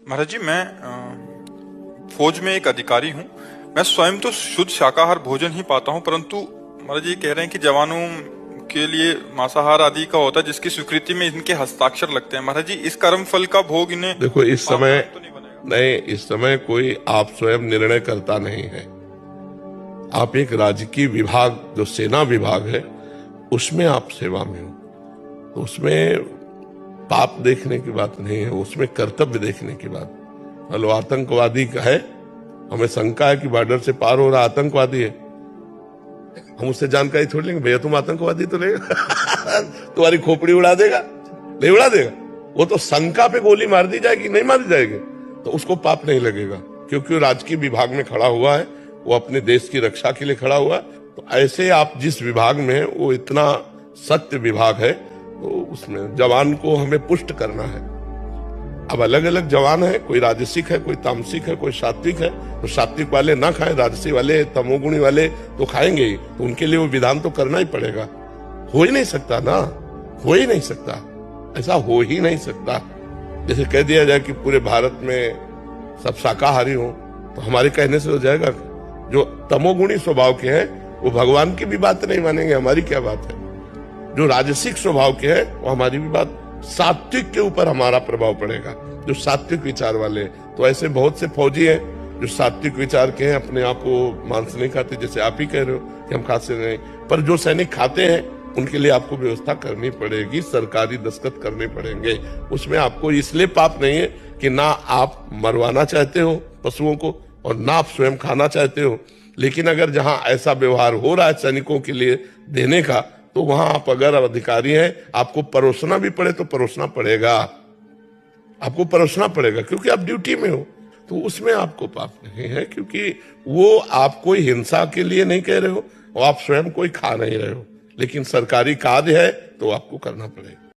महाराज जी, मैं फौज में एक अधिकारी हूँ। मैं स्वयं तो शुद्ध शाकाहार भोजन ही पाता हूँ, परंतु महाराज जी कह रहे हैं कि जवानों के लिए मांसाहार आदि का होता है, जिसकी स्वीकृति में इनके हस्ताक्षर लगते हैं। महाराज जी, इस कर्म फल का भोग इन्हें देखो, इस पाप समय तो नहीं बनेगा? नहीं, इस समय कोई आप स्वयं निर्णय करता नहीं है। आप एक राजकीय विभाग, जो सेना विभाग है, उसमें आप सेवा में हो, तो उसमें पाप देखने की बात नहीं है, उसमें कर्तव्य देखने की बात। हेलो, आतंकवादी का है, हमें शंका है कि बॉर्डर से पार हो रहा आतंकवादी है, हम उससे जानकारी थोड़ी लेंगे। भैया तुम आतंकवादी तो नहीं तुम्हारी खोपड़ी उड़ा देगा? नहीं उड़ा देगा। वो तो शंका पे गोली मार दी जाएगी, नहीं मारी जाएगी, तो उसको पाप नहीं लगेगा, क्योंकि वो राजकीय विभाग में खड़ा हुआ है, वो अपने देश की रक्षा के लिए खड़ा हुआ है। तो ऐसे आप जिस विभाग में है, वो इतना सत्य विभाग है, तो उसमें जवान को हमें पुष्ट करना है। अब अलग अलग जवान है, कोई राजसिक है, कोई तामसिक है, कोई सात्विक है। तो सात्विक वाले ना खाएं, राजसी वाले, तमोगुणी वाले तो खाएंगे ही, तो उनके लिए वो विधान तो करना ही पड़ेगा। हो ही नहीं सकता ना, हो ही नहीं सकता, ऐसा हो ही नहीं सकता। जैसे कह दिया जाए कि पूरे भारत में सब शाकाहारी हो, तो हमारे कहने से हो जाएगा? जो तमोगुणी स्वभाव के हैं वो भगवान की भी बात नहीं मानेंगे, हमारी क्या बात है। जो राजसिक स्वभाव के हैं वो हमारी भी बात, सात्विक के ऊपर हमारा प्रभाव पड़ेगा, जो सात्विक विचार वाले। तो ऐसे बहुत से फौजी हैं जो सात्विक विचार के हैं, अपने आप को मांस नहीं खाते, जैसे आप ही कह रहे हो कि हम खाते नहीं, पर जो सैनिक खाते हैं उनके लिए आपको व्यवस्था करनी पड़ेगी, सरकारी दस्तखत करने पड़ेंगे। उसमें आपको इसलिए पाप नहीं है कि ना आप मरवाना चाहते हो पशुओं को और ना आप स्वयं खाना चाहते हो, लेकिन अगर जहां ऐसा व्यवहार हो रहा है सैनिकों के लिए देने का, तो वहां आप अगर अधिकारी हैं, आपको परोसना भी पड़े तो परोसना पड़ेगा, आपको परोसना पड़ेगा, क्योंकि आप ड्यूटी में हो। तो उसमें आपको पाप नहीं है, क्योंकि वो आप कोई हिंसा के लिए नहीं कह रहे हो और आप स्वयं कोई खा नहीं रहे हो, लेकिन सरकारी कार्य है तो आपको करना पड़ेगा।